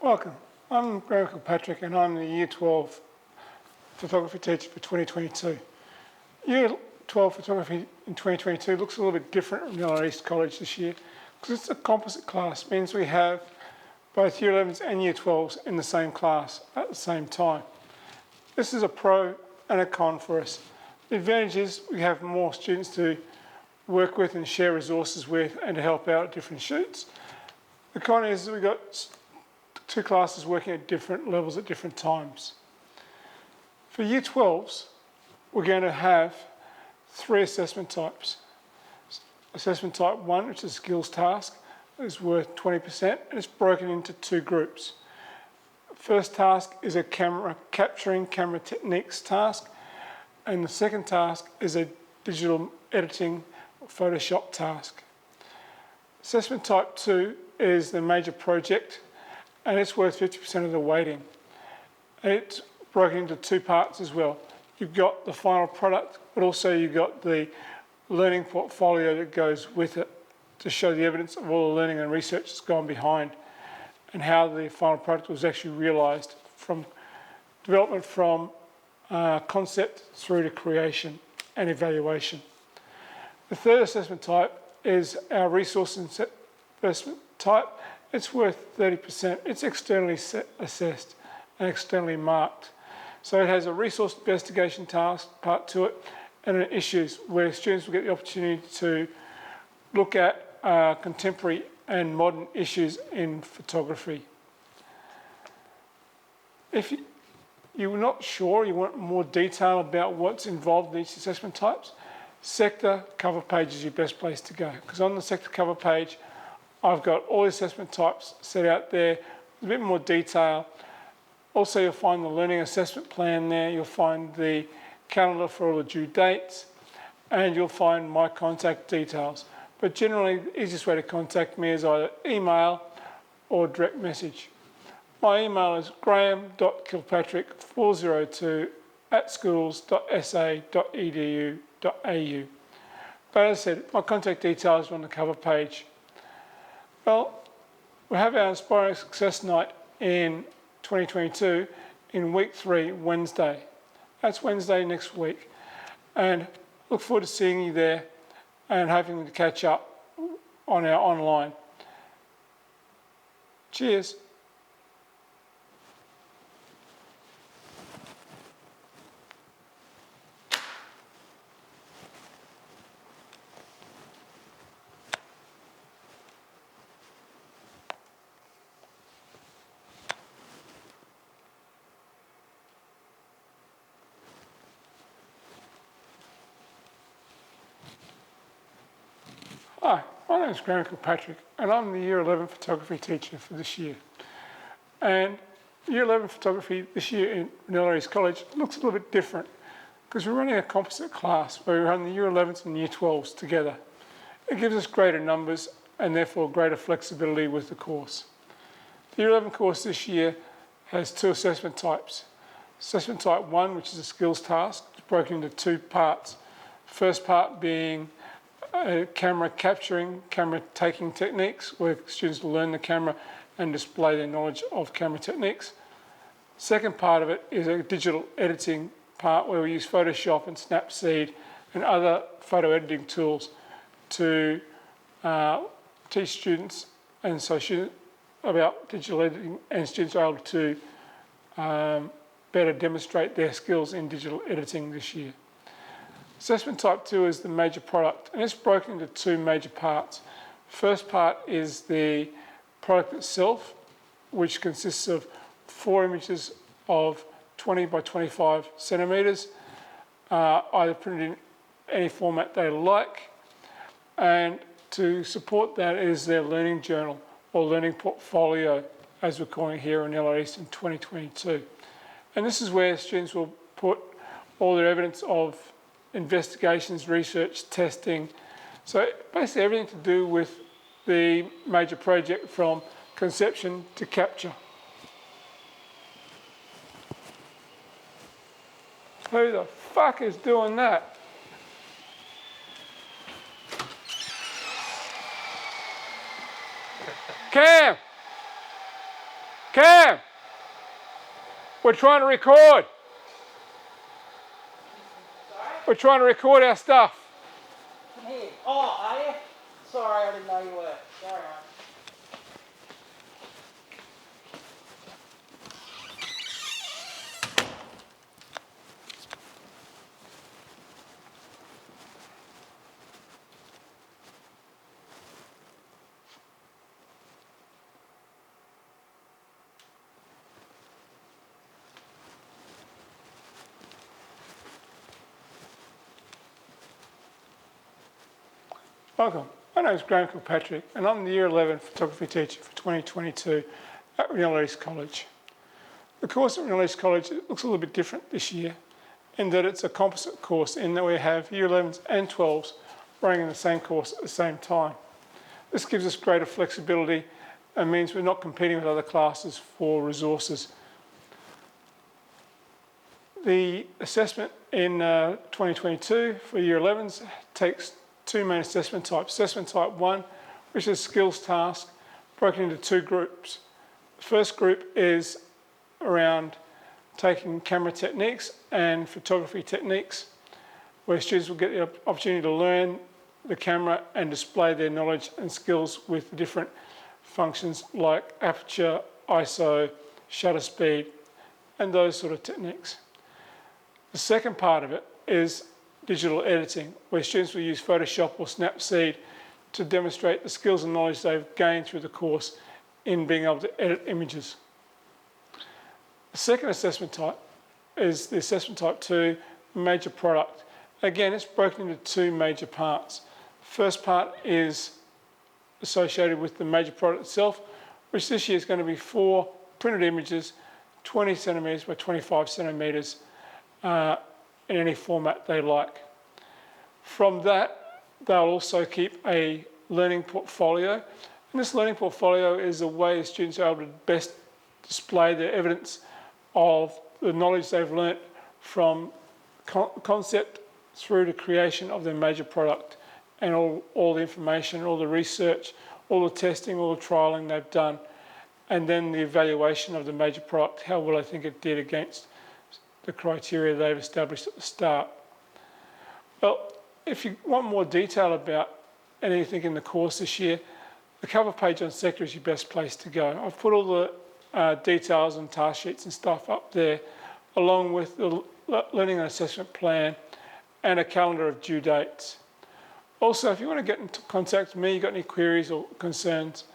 Welcome. I'm Reynella Patrick and I'm the Year 12 photography teacher for 2022. Year 12 photography in 2022 looks a little bit different at Reynella East College this year because it's a composite class. It means we have both Year 11s and Year 12s in the same class at the same time. This is a pro and a con for us. The advantage is we have more students to work with and share resources with and to help out at different shoots. The con is that we've got two classes working at different levels at different times. For Year 12s, we're going to have three assessment types. Assessment type 1, which is a skills task, is worth 20% and it's broken into two groups. First task is a capturing camera techniques task, and the second task is a digital editing Photoshop task. Assessment type 2 is the major project and it's worth 50% of the weighting. And it's broken into two parts as well. You've got the final product, but also you've got the learning portfolio that goes with it to show the evidence of all the learning and research that's gone behind and how the final product was actually realised from development from concept through to creation and evaluation. The third assessment type is our resource assessment type. It's worth 30%. It's externally assessed and externally marked. So it has a resource investigation task part to it and an issues where students will get the opportunity to look at contemporary and modern issues in photography. If you're not sure, you want more detail about what's involved in each assessment types, sector cover page is your best place to go, because on the sector cover page I've got all the assessment types set out there, a bit more detail. Also you'll find the learning assessment plan there, you'll find the calendar for all the due dates, and you'll find my contact details. But generally the easiest way to contact me is either email or direct message. My email is graham.kilpatrick402@schools.sa.edu.au. But as I said, my contact details are on the cover page. Well, we have our Inspiring Success Night in 2022 in week 3, Wednesday. That's Wednesday next week. And look forward to seeing you there and hoping to catch up on our online. Cheers. Hi, my name is Reynella Patrick and I'm the Year 11 photography teacher for this year. And Year 11 photography this year in Reynella East College looks a little bit different because we're running a composite class where we run the Year 11s and Year 12s together. It gives us greater numbers and therefore greater flexibility with the course. The Year 11 course this year has two assessment types. Assessment type 1, which is a skills task, is broken into two parts. First part being camera capturing, camera taking techniques, where students will learn the camera and display their knowledge of camera techniques. Second part of it is a digital editing part where we use Photoshop and Snapseed and other photo editing tools to teach students and so about digital editing, and students are able to better demonstrate their skills in digital editing this year. Assessment type 2 is the major product, and it's broken into two major parts. First part is the product itself, which consists of 4 images of 20 by 25 centimetres, either printed in any format they like. And to support that is their learning journal or learning portfolio, as we're calling it here in Reynella East in 2022. And this is where students will put all their evidence of investigations, research, testing. So basically everything to do with the major project from conception to capture. Who the fuck is doing that? Cam! Cam, we're trying to record. Sorry? We're trying to record our stuff. Come here. Oh, are you? Sorry, I didn't know you were. Sorry, man. Welcome. My name is Graham Kilpatrick and I'm the Year 11 photography teacher for 2022 at Reynella East College. The course at Reynella East College looks a little bit different this year in that it's a composite course in that we have Year 11s and 12s running in the same course at the same time. This gives us greater flexibility and means we're not competing with other classes for resources. The assessment in 2022 for Year 11s takes two main assessment types. Assessment type 1, which is skills task, broken into two groups. The first group is around taking camera techniques and photography techniques, where students will get the opportunity to learn the camera and display their knowledge and skills with different functions like aperture, ISO, shutter speed, and those sort of techniques. The second part of it is digital editing, where students will use Photoshop or Snapseed to demonstrate the skills and knowledge they've gained through the course in being able to edit images. The second assessment type is the assessment type 2, major product. Again, it's broken into two major parts. The first part is associated with the major product itself, which this year is going to be 4 printed images, 20 centimetres by 25 centimetres, in any format they like. From that, they'll also keep a learning portfolio. And this learning portfolio is a way students are able to best display their evidence of the knowledge they've learnt from concept through to creation of their major product, and all the information, all the research, all the testing, all the trialling they've done, and then the evaluation of the major product, how well I think it did against the criteria they've established at the start. Well, if you want more detail about anything in the course this year, the cover page on Sector is your best place to go. I've put all the details and task sheets and stuff up there, along with the learning and assessment plan and a calendar of due dates. Also, if you want to get in contact with me, you've got any queries or concerns,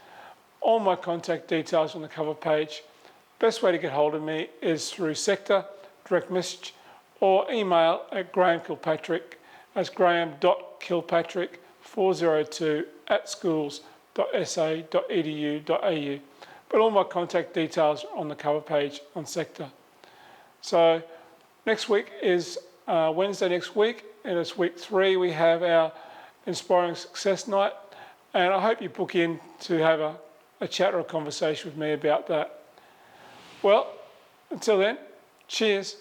all my contact details on the cover page. Best way to get hold of me is through Sector, direct message, or email at grahamkilpatrick, that's graham.kilpatrick402@schools.sa.edu.au. But all my contact details are on the cover page on Sector. So next week is Wednesday next week, and it's week 3. We have our Inspiring Success Night, and I hope you book in to have a chat or a conversation with me about that. Well, until then, cheers.